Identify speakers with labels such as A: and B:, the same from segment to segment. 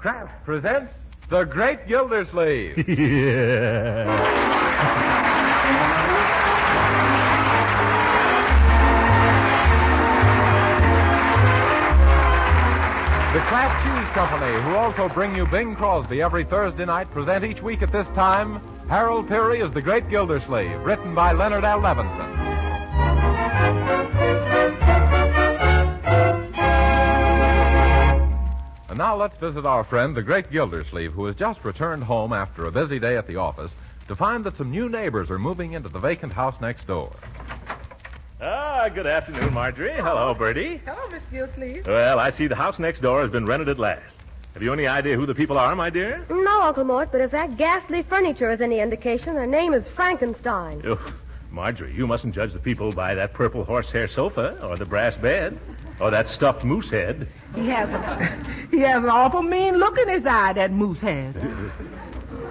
A: Kraft presents The Great Gildersleeve.
B: Yeah.
A: The Kraft Cheese Company, who also bring you Bing Crosby every Thursday night, present each week at this time Harold Peary as The Great Gildersleeve, written by Leonard L. Levinson. And now let's visit our friend, The Great Gildersleeve, who has just returned home after a busy day at the office to find that some new neighbors are moving into the vacant house next door.
B: Good afternoon, Marjorie. Hello, Bertie.
C: Hello, Miss Gildersleeve.
B: Well, I see the house next door has been rented at last. Have you any idea who the people are, my dear?
D: No, Uncle Mort, but if that ghastly furniture is any indication, their name is Frankenstein.
B: Oh, Marjorie, you mustn't judge the people by that purple horsehair sofa, or the brass bed, or that stuffed moose head.
C: He has an awful mean look in his eye, that moose has.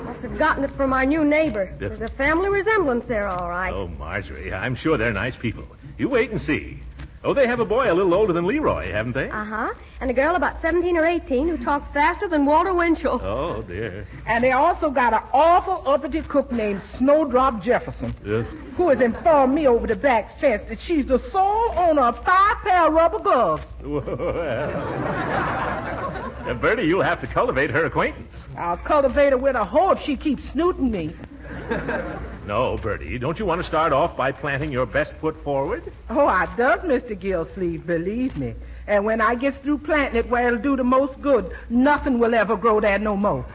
D: Must have gotten it from our new neighbor. There's a family resemblance there, all right.
B: Oh, Marjorie, I'm sure they're nice people. You wait and see. Oh, they have a boy a little older than Leroy, haven't they?
D: Uh-huh. And a girl about 17 or 18 who talks faster than Walter Winchell.
B: Oh, dear.
C: And they also got an awful uppity cook named Snowdrop Jefferson, who has informed me over the back fence that she's the sole owner of 5 pair of rubber gloves.
B: Well, Bertie, you'll have to cultivate her acquaintance.
C: I'll cultivate her with a hoe if she keeps snooting me.
B: No, Bertie, don't you want to start off by planting your best foot forward?
C: Oh, I does, Mr. Gildersleeve, believe me. And when I gets through planting it where it'll do the most good, nothing will ever grow there no more.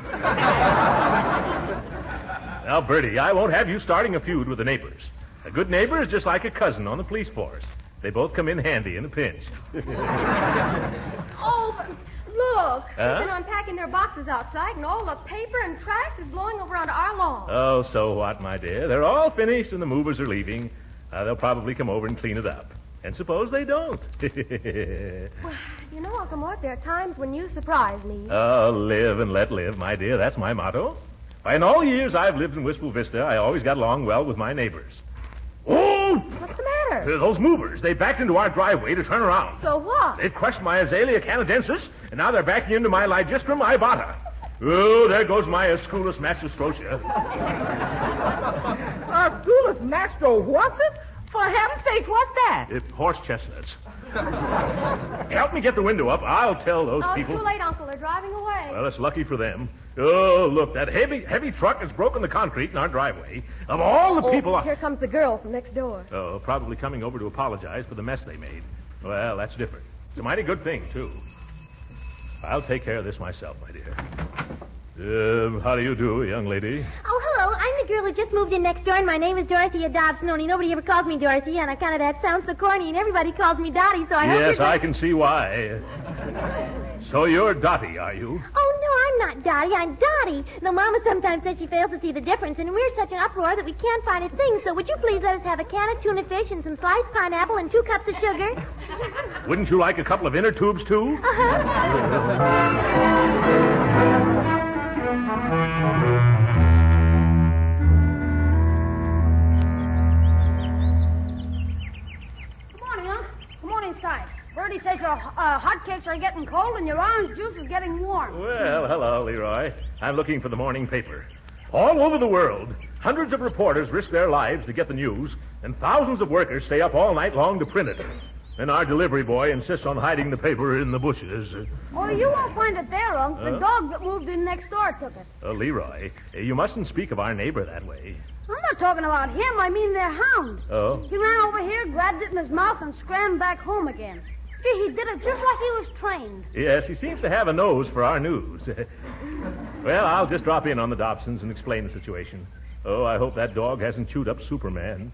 B: Now, Bertie, I won't have you starting a feud with the neighbors. A good neighbor is just like a cousin on the police force. They both come in handy in a pinch.
D: Oh, but look.
B: Huh?
D: They've been unpacking their boxes outside, and all the paper and trash is blowing over onto our lawn.
B: Oh, so what, my dear? They're all finished and the movers are leaving. They'll probably come over and clean it up. And suppose they don't.
D: Well, you know, Uncle Mort, there are times when you surprise me.
B: Oh, live and let live, my dear. That's my motto. Why, in all the years I've lived in Wistful Vista, I always got along well with my neighbors. Oh!
D: What's the matter?
B: Those movers, they backed into our driveway to turn around.
D: So what?
B: They've crushed my Azalea canadensis, and now they're backing into my Lygistrum ibata. Oh, there goes my Asculus mastrostrosia.
C: Asculus mastro, what's it? For heaven's sakes, what's that?
B: Horse chestnuts. Help me get the window up. I'll tell those people.
D: It's too late, Uncle. They're driving away.
B: Well, it's lucky for them. Oh, look, that heavy truck has broken the concrete in our driveway. Of all the people...
D: Here comes the girl from next door.
B: Oh, probably coming over to apologize for the mess they made. Well, that's different. It's a mighty good thing, too. I'll take care of this myself, my dear. How do you do, young lady?
E: Oh, hello. I'm the girl who just moved in next door, and my name is Dorothea Dobson. Only nobody ever calls me Dorothea, and that sounds so corny, and everybody calls me Dottie, so I hope
B: Yes, I can see why. So you're Dottie, are you?
E: Oh, no, I'm not Dottie. I'm Dottie. Though Mama sometimes says she fails to see the difference, and we're such an uproar that we can't find a thing, so would you please let us have a can of tuna fish and some sliced pineapple and 2 cups of sugar?
B: Wouldn't you like a couple of inner tubes, too?
F: Good morning, Unc. Come on inside. Bertie says your hotcakes are getting cold and your orange juice is getting warm.
B: Well, hello, Leroy. I'm looking for the morning paper. All over the world, hundreds of reporters risk their lives to get the news, and thousands of workers stay up all night long to print it. Then our delivery boy insists on hiding the paper in the bushes.
F: Oh, you won't find it there, Unc. The dog that moved in next door took it.
B: Leroy, you mustn't speak of our neighbor that way.
F: I'm not talking about him. I mean their hound.
B: Oh?
F: He ran over here, grabbed it in his mouth, and scrambled back home again. Gee, he did it just like he was trained.
B: Yes, he seems to have a nose for our news. Well, I'll just drop in on the Dobsons and explain the situation. Oh, I hope that dog hasn't chewed up Superman.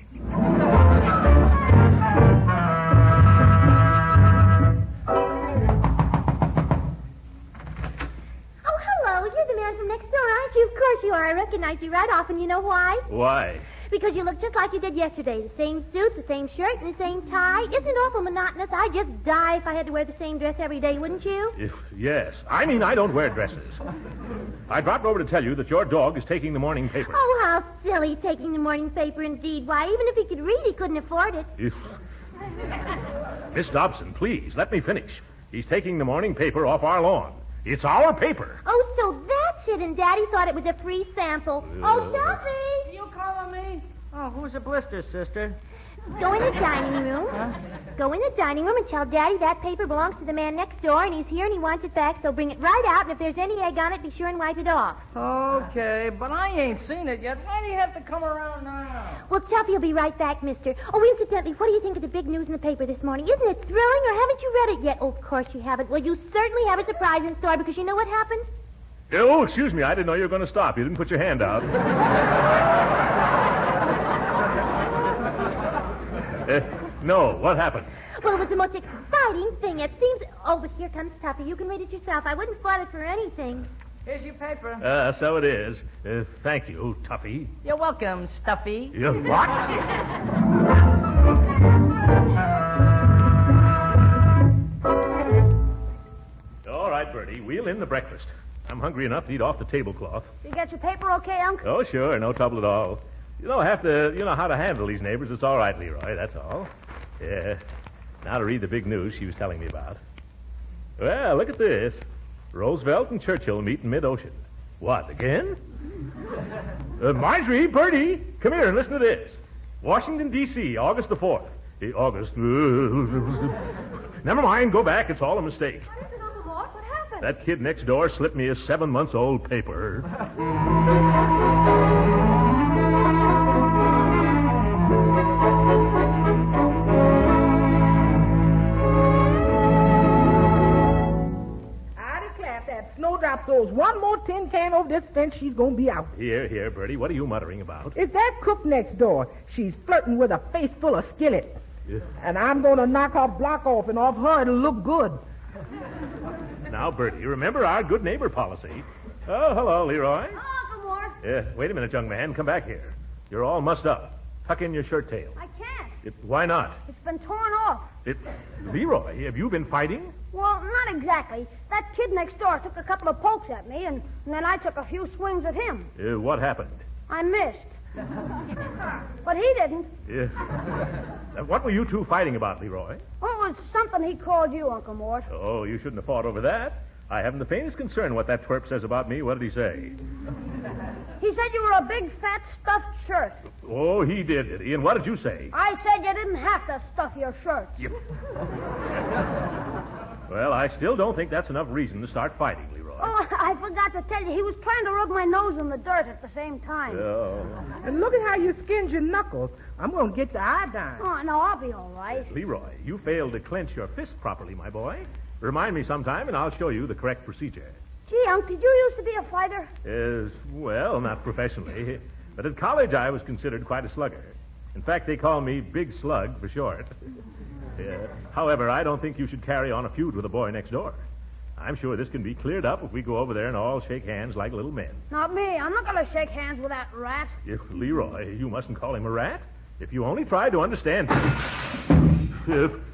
E: Oh, hello. You're the man from next door, aren't you? Of course you are. I recognize you right off, and you know why?
B: Why?
E: Because you look just like you did yesterday. The same suit, the same shirt, and the same tie. Isn't it awful monotonous? I'd just die if I had to wear the same dress every day, wouldn't you?
B: Yes. I mean, I don't wear dresses. I dropped over to tell you that your dog is taking the morning paper.
E: Oh, how silly, taking the morning paper indeed. Why, even if he could read, he couldn't afford it.
B: Miss Dobson, please, let me finish. He's taking the morning paper off our lawn. It's our paper.
E: Oh, so that's it, and Daddy thought it was a free sample. Oh, Tuffy!
F: You calling me? Oh, who's a blister, sister?
E: Go in the dining room. Go in the dining room and tell Daddy that paper belongs to the man next door, and he's here and he wants it back, so bring it right out, and if there's any egg on it, be sure and wipe it off.
F: Okay, but I ain't seen it yet. Why do you have to come around now?
E: Well, Tuffy will be right back, mister. Oh, incidentally, what do you think of the big news in the paper this morning? Isn't it thrilling, or haven't you read it yet? Oh, of course you haven't. Well, you certainly have a surprise in store, because you know what happened?
B: Oh, excuse me. I didn't know you were going to stop. You didn't put your hand out. No, what happened?
E: Well, it was the most exciting thing. It seems... Oh, but here comes Tuffy. You can read it yourself. I wouldn't spoil it for anything.
F: Here's your paper.
B: So it is. Thank you, Tuffy.
F: You're welcome, Stuffy.
B: You what? All right, Bertie. Wheel in the breakfast. I'm hungry enough to eat off the tablecloth.
D: You get your paper okay, Unc?
B: Oh, sure. No trouble at all. You know how to handle these neighbors. It's all right, Leroy. That's all. Yeah. Now to read the big news she was telling me about. Well, look at this. Roosevelt and Churchill meet in mid-ocean. What, again? Marjorie, Bertie, come here and listen to this. Washington, D.C., August the 4th. August. Never mind, go back. It's all a mistake.
D: What is it, Uncle Mort? What happened?
B: That kid next door slipped me a 7-month-old paper.
C: Snowdrop throws one more tin can over this fence, she's going to be out.
B: Here, Bertie. What are you muttering about?
C: It's that cook next door. She's flirting with a face full of skillet.
B: Yeah.
C: And I'm going to knock her block off, and off her it'll look good.
B: Now, Bertie, remember our good neighbor policy. Oh, hello, Leroy.
D: Oh, Uncle Mort.
B: Wait a minute, young man. Come back here. You're all mussed up. Tuck in your shirt tail.
D: I can't.
B: Why not?
D: It's been torn off.
B: Leroy, have you been fighting?
D: Well, not exactly. That kid next door took a couple of pokes at me, and then I took a few swings at him.
B: What happened?
D: I missed. But he didn't.
B: What were you two fighting about, Leroy?
D: Well, it was something he called you, Uncle Mort.
B: Oh, you shouldn't have fought over that. I haven't the faintest concern what that twerp says about me. What did he say?
D: He said you were a big, fat, stuffed shirt.
B: Oh, he did he? And what did you say?
D: I said you didn't have to stuff your shirts.
B: Well, I still don't think that's enough reason to start fighting, Leroy.
D: Oh, I forgot to tell you, he was trying to rub my nose in the dirt at the same time.
B: Oh.
C: And look at how you skinned your knuckles. I'm going to get the iodine.
D: Oh, no, I'll be all right.
B: Leroy, you failed to clench your fist properly, my boy. Remind me sometime, and I'll show you the correct procedure.
D: Gee, Unc, did you used to be a fighter?
B: Well, not professionally. But at college, I was considered quite a slugger. In fact, they call me Big Slug for short. However, I don't think you should carry on a feud with the boy next door. I'm sure this can be cleared up if we go over there and all shake hands like little men.
D: Not me. I'm not going to shake hands with that rat.
B: Leroy, you mustn't call him a rat. If you only tried to understand...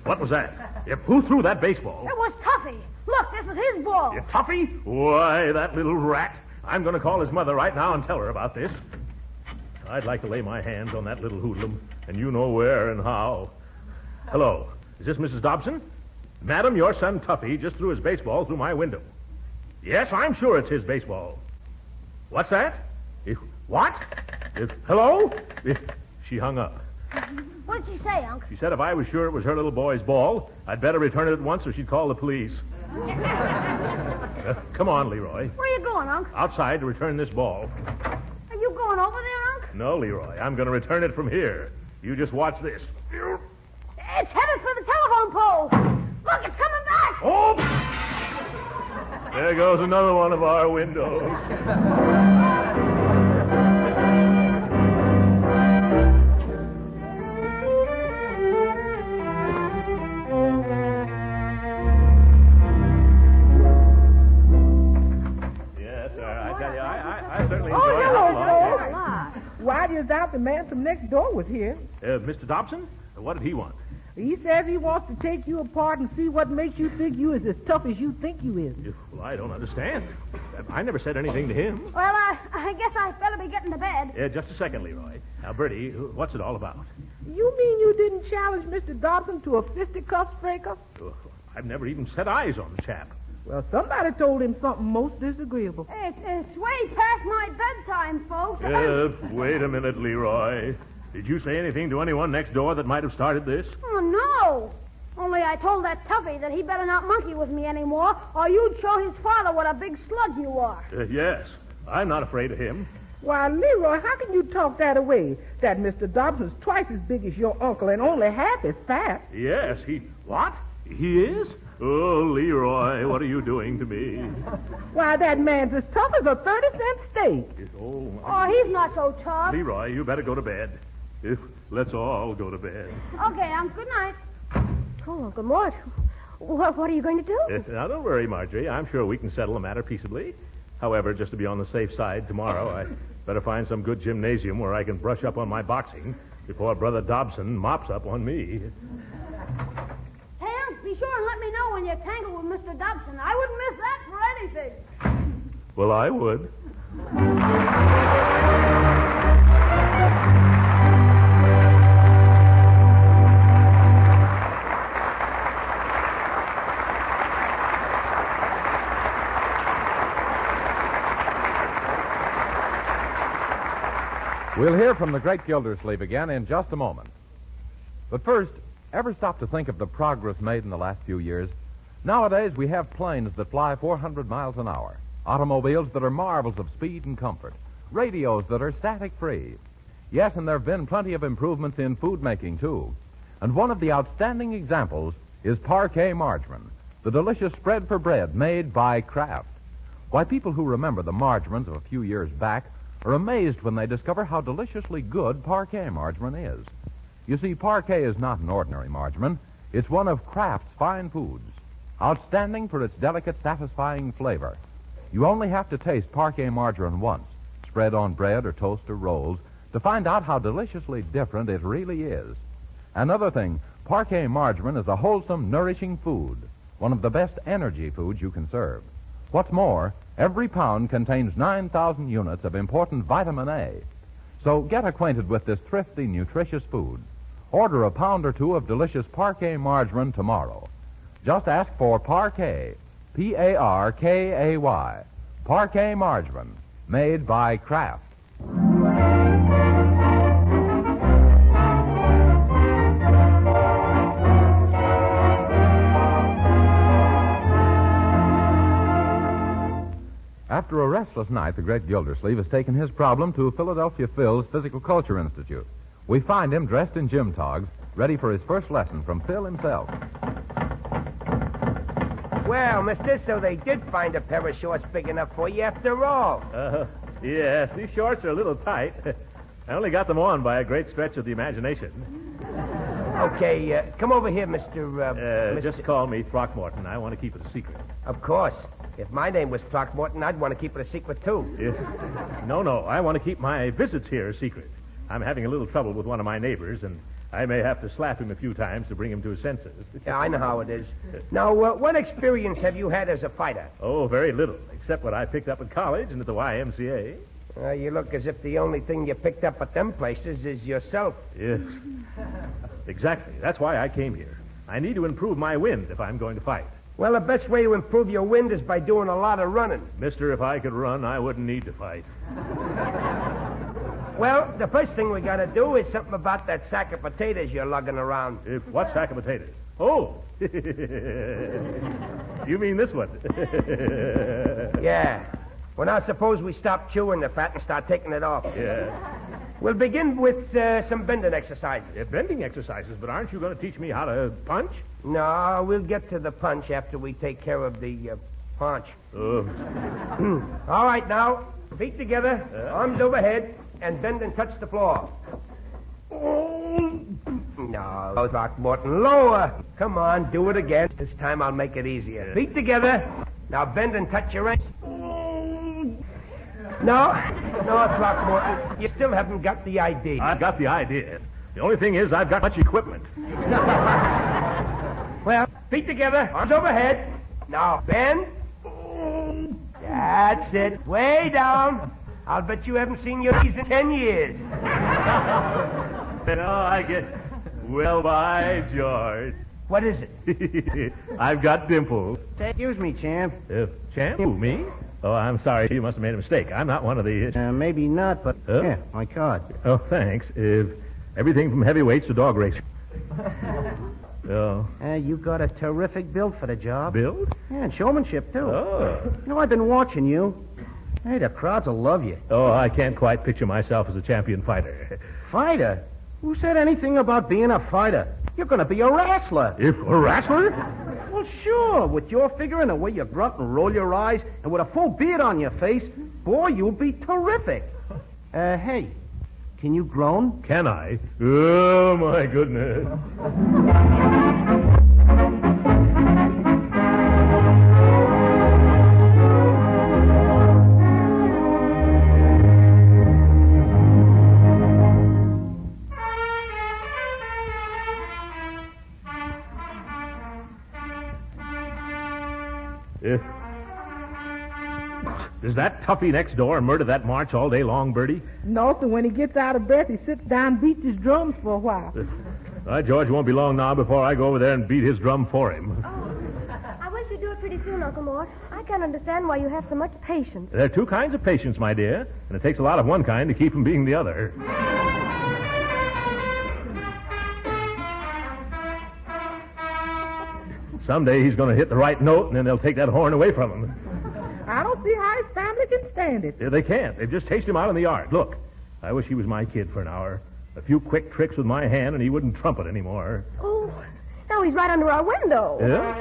B: what was that? Who threw that baseball?
D: It was Tuffy. Look, this is his ball.
B: Tuffy? Why, that little rat. I'm going to call his mother right now and tell her about this. I'd like to lay my hands on that little hoodlum, and you know where and how. Hello. Is this Mrs. Dobson? Madam, your son Tuffy just threw his baseball through my window. Yes, I'm sure it's his baseball. What's that? What? Hello? She hung up.
D: What did she say, Unc?
B: She said if I was sure it was her little boy's ball, I'd better return it at once or she'd call the police. Come on, Leroy.
D: Where are you going, Unc?
B: Outside to return this ball.
D: Are you going over there, Unc?
B: No, Leroy. I'm going to return it from here. You just watch this.
D: It's headed for the telephone pole. Look, it's coming back.
B: Oh! There goes another one of our windows.
C: Why do you doubt the man from next door was here?
B: Mr. Dobson? What did he want?
C: He says he wants to take you apart and see what makes you think you is as tough as you think you is.
B: Well, I don't understand. I never said anything to him.
D: Well, I guess I better be getting to bed.
B: Just a second, Leroy. Now, Bertie, what's it all about?
C: You mean you didn't challenge Mr. Dobson to a fisticuffs breakup?
B: I've never even set eyes on the chap.
C: Well, somebody told him something most disagreeable.
D: It's way past my bedtime, folks.
B: Wait a minute, Leroy. Did you say anything to anyone next door that might have started this?
D: Oh, no. Only I told that toughie that he better not monkey with me anymore, or you'd show his father what a big slug you are.
B: Yes. I'm not afraid of him.
C: Why, Leroy, how can you talk that away? That Mr. Dobson's twice as big as your uncle and only half as fat.
B: Yes, he... What? He is? Oh, Leroy, what are you doing to me?
C: Why, that man's as tough as a 30-cent steak.
D: Oh, he's not so tough.
B: Leroy, you better go to bed. Let's all go to bed.
D: Okay, good night.
E: Oh, Uncle Mort, what are you going to do?
B: Now, don't worry, Marjorie. I'm sure we can settle the matter peaceably. However, just to be on the safe side, tomorrow I better find some good gymnasium where I can brush up on my boxing before Brother Dobson mops up on me.
D: Hey, Unc, be sure and let me know when you tangle with Mr. Dobson. I wouldn't miss that for anything.
B: Well, I would.
A: We'll hear from the Great Gildersleeve again in just a moment. But first, ever stop to think of the progress made in the last few years? Nowadays, we have planes that fly 400 miles an hour, automobiles that are marvels of speed and comfort, radios that are static-free. Yes, and there have been plenty of improvements in food making, too. And one of the outstanding examples is parquet margarine, the delicious spread for bread made by Kraft. Why, people who remember the margarines of a few years back are amazed when they discover how deliciously good parquet margarine is. You see, parquet is not an ordinary margarine. It's one of Kraft's fine foods, outstanding for its delicate, satisfying flavor. You only have to taste parquet margarine once, spread on bread or toast or rolls, to find out how deliciously different it really is. Another thing, parquet margarine is a wholesome, nourishing food, one of the best energy foods you can serve. What's more, every pound contains 9,000 units of important vitamin A. So get acquainted with this thrifty, nutritious food. Order a pound or two of delicious parquet margarine tomorrow. Just ask for parquet, P-A-R-K-A-Y, parquet margarine, made by Kraft. After a restless night, the Great Gildersleeve has taken his problem to Philadelphia Phil's Physical Culture Institute. We find him dressed in gym togs, ready for his first lesson from Phil himself.
G: Well, mister, so they did find a pair of shorts big enough for you after all.
B: Yes, these shorts are a little tight. I only got them on by a great stretch of the imagination.
G: Okay, come over here, Mr.
B: Just call me Throckmorton. I want to keep it a secret.
G: Of course. If my name was Throckmorton, I'd want to keep it a secret, too.
B: Yes. No, I want to keep my visits here a secret. I'm having a little trouble with one of my neighbors, and I may have to slap him a few times to bring him to his senses.
G: Yeah, I know how it is. Now, what experience have you had as a fighter?
B: Oh, very little, except what I picked up at college and at the YMCA.
G: You look as if the only thing you picked up at them places is yourself.
B: Yes. Exactly. That's why I came here. I need to improve my wind if I'm going to fight.
G: Well, the best way to improve your wind is by doing a lot of running.
B: Mister, if I could run, I wouldn't need to fight.
G: Well, the first thing we got to do is something about that sack of potatoes you're lugging around.
B: What sack of potatoes? Oh! You mean this one?
G: Yeah. Well, now suppose we stop chewing the fat and start taking it off.
B: Yeah.
G: We'll begin with some bending exercises.
B: Bending exercises, but aren't you going to teach me how to punch?
G: No, we'll get to the punch after we take care of the punch. All right, now, feet together, arms overhead, and bend and touch the floor. No, Throckmorton, lower. Come on, do it again. This time I'll make it easier. Feet together. Now bend and touch your ankle. No, Throckmorton, you still haven't got the idea.
B: I've got the idea. The only thing is I've got much equipment.
G: Well, feet together, arms overhead. Now bend. That's it. Way down. I'll bet you haven't seen your knees in 10 years.
B: I get... Well, by George.
G: What is it?
B: I've got dimples.
H: Excuse me, champ.
B: Champ? Who, me? Oh, I'm sorry. You must have made a mistake. I'm not one of the...
H: Maybe not, but... Yeah, my card.
B: Oh, thanks. Everything from heavyweights to dog racing. Oh.
H: You got a terrific build for the job.
B: Build?
H: Yeah, and showmanship, too.
B: Oh.
H: You know, I've been watching you. Hey, the crowds will love you.
B: Oh, I can't quite picture myself as a champion fighter.
H: Fighter? Who said anything about being a fighter? You're going to be a wrestler.
B: If a wrestler?
H: Well, sure. With your figure and the way you grunt and roll your eyes, and with a full beard on your face, boy, you'll be terrific. Hey, can you groan?
B: Can I? Oh, my goodness. Does that toughie next door murder that march all day long, Bertie?
C: No, so when he gets out of breath, he sits down and beats his drums for a while.
B: George won't be long now before I go over there and beat his drum for him.
E: Oh, I wish you'd do it pretty soon, Uncle Mort. I can't understand why you have so much patience.
B: There are two kinds of patience, my dear, and it takes a lot of one kind to keep from being the other. Someday he's going to hit the right note, and then they'll take that horn away from him.
C: I don't see how his family can stand it.
B: Yeah, they can't. They've just chased him out in the yard. Look, I wish he was my kid for an hour. A few quick tricks with my hand, and he wouldn't trumpet anymore.
E: Oh, now he's right under our window.
B: Yeah?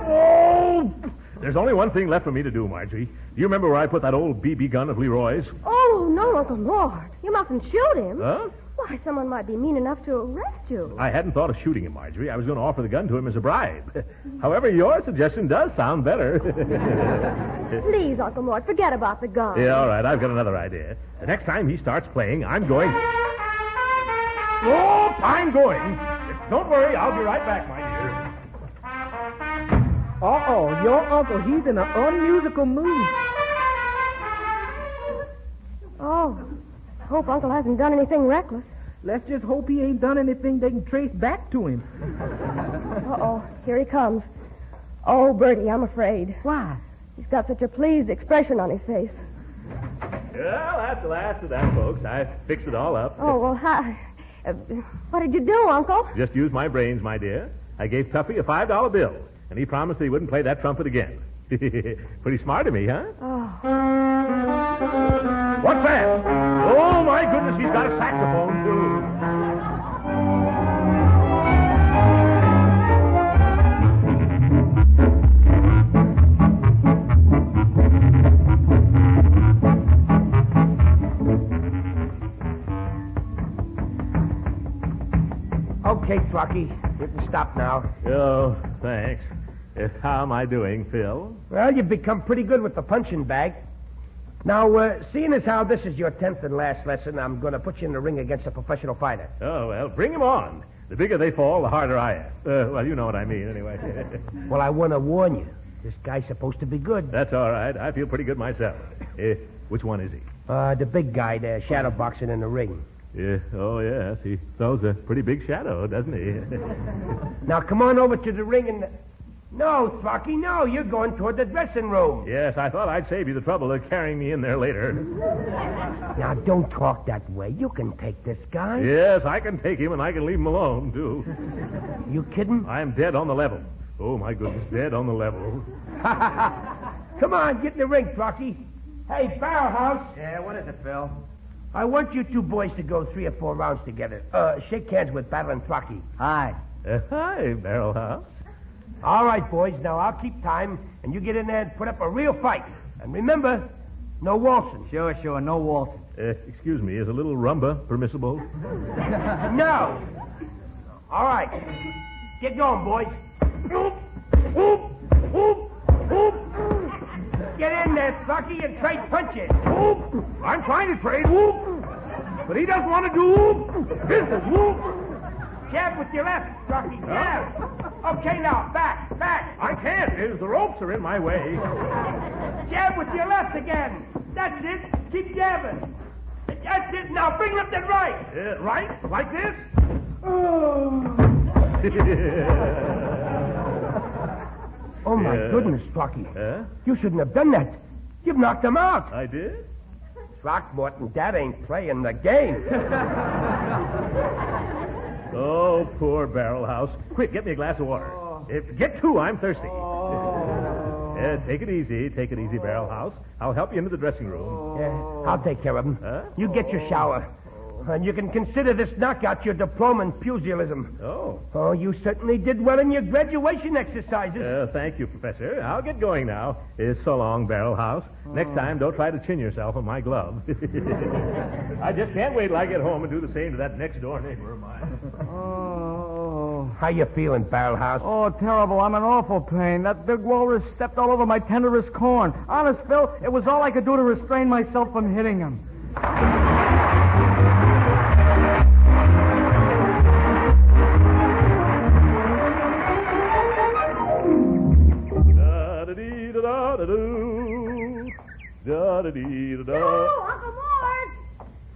B: Oh! There's only one thing left for me to do, Marjorie. Do you remember where I put that old BB gun of Leroy's?
E: Oh, no, Uncle Mort. You mustn't shoot him.
B: Huh?
E: Why, someone might be mean enough to arrest you.
B: I hadn't thought of shooting him, Marjorie. I was going to offer the gun to him as a bribe. However, your suggestion does sound better.
E: Please, Uncle Mort, forget about the gun.
B: Yeah, all right. I've got another idea. The next time he starts playing, I'm going... Oh, I'm going. Don't worry. I'll be right back, my dear.
C: Uh-oh, your uncle, he's in an unmusical mood.
E: Oh, hope Uncle hasn't done anything reckless.
C: Let's just hope he ain't done anything they can trace back to him.
E: Uh-oh, here he comes. Oh, Bertie, I'm afraid.
C: Why?
E: He's got such a pleased expression on his face.
B: Well, that's the last of that, folks. I fixed it all up.
E: Oh, well, what did you do, Uncle?
B: Just used my brains, my dear. I gave Tuffy a $5 bill, and he promised that he wouldn't play that trumpet again. Pretty smart of me, huh?
E: Oh.
B: What's that? Oh, my goodness, he's got a saxophone, too.
G: Okay, Throcky, you can stop now.
B: Oh, thanks. How am I doing, Phil?
G: Well, you've become pretty good with the punching bag. Now, seeing as how this is your 10th and last lesson, I'm going to put you in the ring against a professional fighter.
B: Oh, well, bring him on. The bigger they fall, the harder I am. Well, you know what I mean, anyway.
G: Well, I want to warn you. This guy's supposed to be good.
B: That's all right. I feel pretty good myself. Which one is he?
G: The big guy there, shadow boxing in the ring.
B: Yeah. Oh, yes. He throws a pretty big shadow, doesn't he?
G: Now, come on over to the ring and... No, Throcky, no. You're going toward the dressing room.
B: Yes, I thought I'd save you the trouble of carrying me in there later.
G: Now, don't talk that way. You can take this guy.
B: Yes, I can take him, and I can leave him alone, too.
G: You kidding?
B: I'm dead on the level. Oh, my goodness, dead on the level.
G: Come on, get in the ring, Throcky. Hey, Barrelhouse.
H: Yeah, what is it, Phil?
G: I want you two boys to go 3 or 4 rounds together. Shake hands with Battle and Throcky.
H: Hi.
B: Hi, Barrelhouse.
G: All right, boys. Now, I'll keep time, and you get in there and put up a real fight. And remember, no waltzing.
H: Sure, no waltzing.
B: Excuse me, is a little rumba permissible?
G: No. All right. Get going, boys. Get in there, Throcky, and trade punches.
B: I'm trying to trade, but he doesn't want to do business.
G: Jab with your left, Throcky, jab. Okay, now, back.
B: I can't. The ropes are in my way.
G: Jab with your left again. That's it. Keep jabbing. That's it. Now bring left and right.
B: Right? Like this?
G: Oh, my goodness, Rocky. You shouldn't have done that. You've knocked him out.
B: I did?
G: Throckmorton, that ain't playing the game.
B: Oh, poor Barrel House. Quick, get me a glass of water. Get two, I'm thirsty. Take it easy, Barrel House. I'll help you into the dressing room.
G: I'll take care of him. You get your shower. And you can consider this knockout your diploma in pugilism. Oh, you certainly did well in your graduation exercises.
B: Thank you, Professor. I'll get going now. So long, Barrel House. Next time, don't try to chin yourself on my glove. I just can't wait till I get home and do the same to that next-door neighbor of mine.
G: How you feeling, Barrel House?
I: Oh, terrible. I'm in awful pain. That big walrus stepped all over my tenderest corn. Honest, Phil, it was all I could do to restrain myself from hitting him.
D: Oh, Uncle Mort!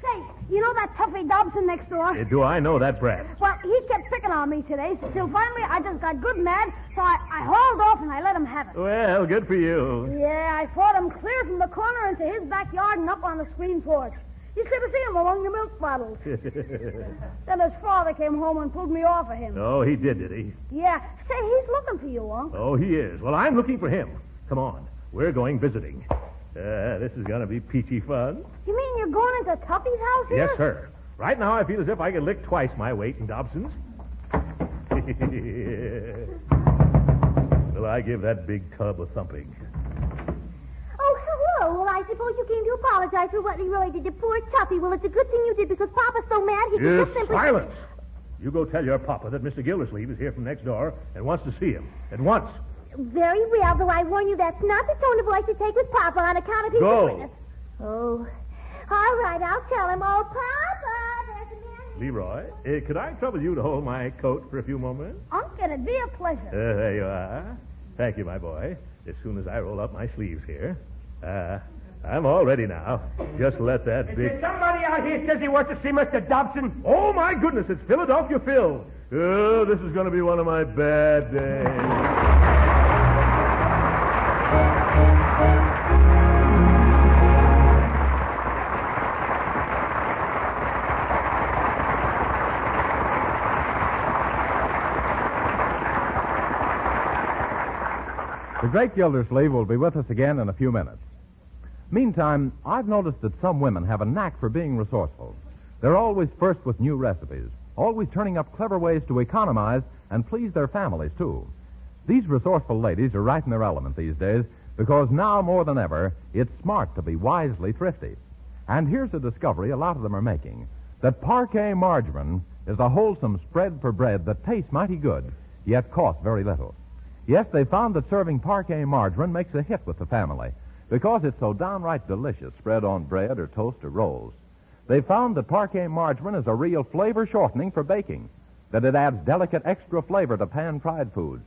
D: Say, you know that toughie Dobson next door?
B: Do I know that brat?
D: Well, he kept picking on me today, till finally I just got good mad, so I hauled off and I let him have it.
B: Well, good for you.
D: Yeah, I fought him clear from the corner into his backyard and up on the screen porch. You should have seen him among the milk bottles. Then his father came home and pulled me off of him.
B: Oh, he did he?
D: Yeah. Say, he's looking for you, Unc.
B: Oh, he is. Well, I'm looking for him. Come on. We're going visiting. This is going to be peachy fun.
D: You mean you're going into Tuffy's house here?
B: Yes, sir. Right now, I feel as if I could lick twice my weight in Dobson's. Will I give that big tub a thumping?
E: Oh, hello. Well, I suppose you came to apologize for what he really did to poor Tuffy. Well, it's a good thing you did because Papa's so mad he could just simply...
B: Silence! You go tell your papa that Mr. Gildersleeve is here from next door and wants to see him. At once.
E: Very well, though I warn you that's not the tone of voice to take with Papa on account of his witness. Oh. All right, I'll tell him. Oh, Papa, there's a man.
B: Leroy, could I trouble you to hold my coat for a few moments?
D: Unc, it'd be a pleasure.
B: There you are. Thank you, my boy. As soon as I roll up my sleeves here. I'm all ready now. Just let that
G: Is
B: big...
G: there somebody out here says he wants to see Mr. Dobson?
B: Oh, my goodness, it's Philadelphia Phil. Oh, this is going to be one of my bad days.
A: The Great Gildersleeve will be with us again in a few minutes. Meantime, I've noticed that some women have a knack for being resourceful. They're always first with new recipes, always turning up clever ways to economize and please their families, too. These resourceful ladies are right in their element these days because now more than ever, it's smart to be wisely thrifty. And here's a discovery a lot of them are making, that parquet margarine is a wholesome spread for bread that tastes mighty good, yet costs very little. Yes, they found that serving parquet margarine makes a hit with the family because it's so downright delicious spread on bread or toast or rolls. They found that parquet margarine is a real flavor shortening for baking, that it adds delicate extra flavor to pan-fried foods.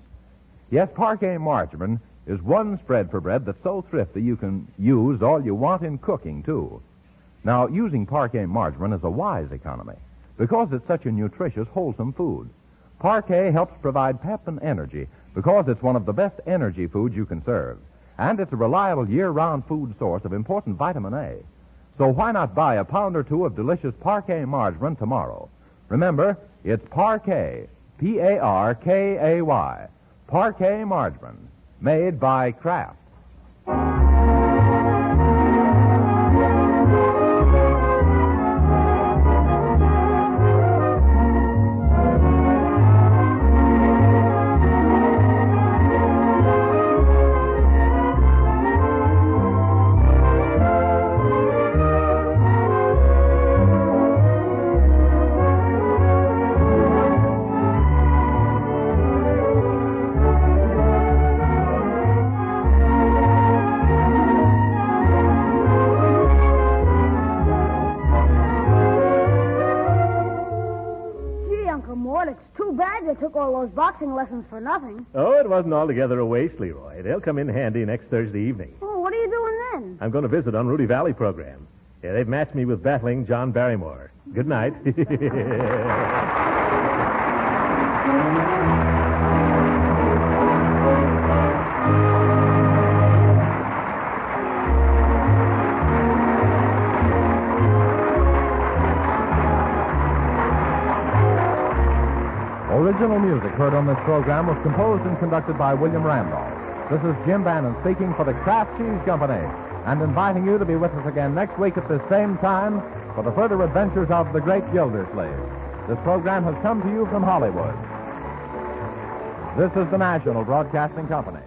A: Yes, parquet margarine is one spread for bread that's so thrifty you can use all you want in cooking, too. Now, using parquet margarine is a wise economy because it's such a nutritious, wholesome food. Parquet helps provide pep and energy because it's one of the best energy foods you can serve. And it's a reliable year-round food source of important vitamin A. So why not buy a pound or two of delicious parquet margarine tomorrow? Remember, it's Parquet, P-A-R-K-A-Y, Parquet margarine, made by Kraft.
D: Took all those boxing lessons for nothing.
B: Oh, it wasn't altogether a waste, Leroy. They'll come in handy next Thursday evening.
D: Oh, what are you doing then?
B: I'm going to visit on Rudy Valley program. Yeah, they've matched me with battling John Barrymore. Good night.
A: Original music heard on this program was composed and conducted by William Randolph. This is Jim Bannon speaking for the Kraft Cheese Company and inviting you to be with us again next week at this same time for the further adventures of the Great Gildersleeve. This program has come to you from Hollywood. This is the National Broadcasting Company.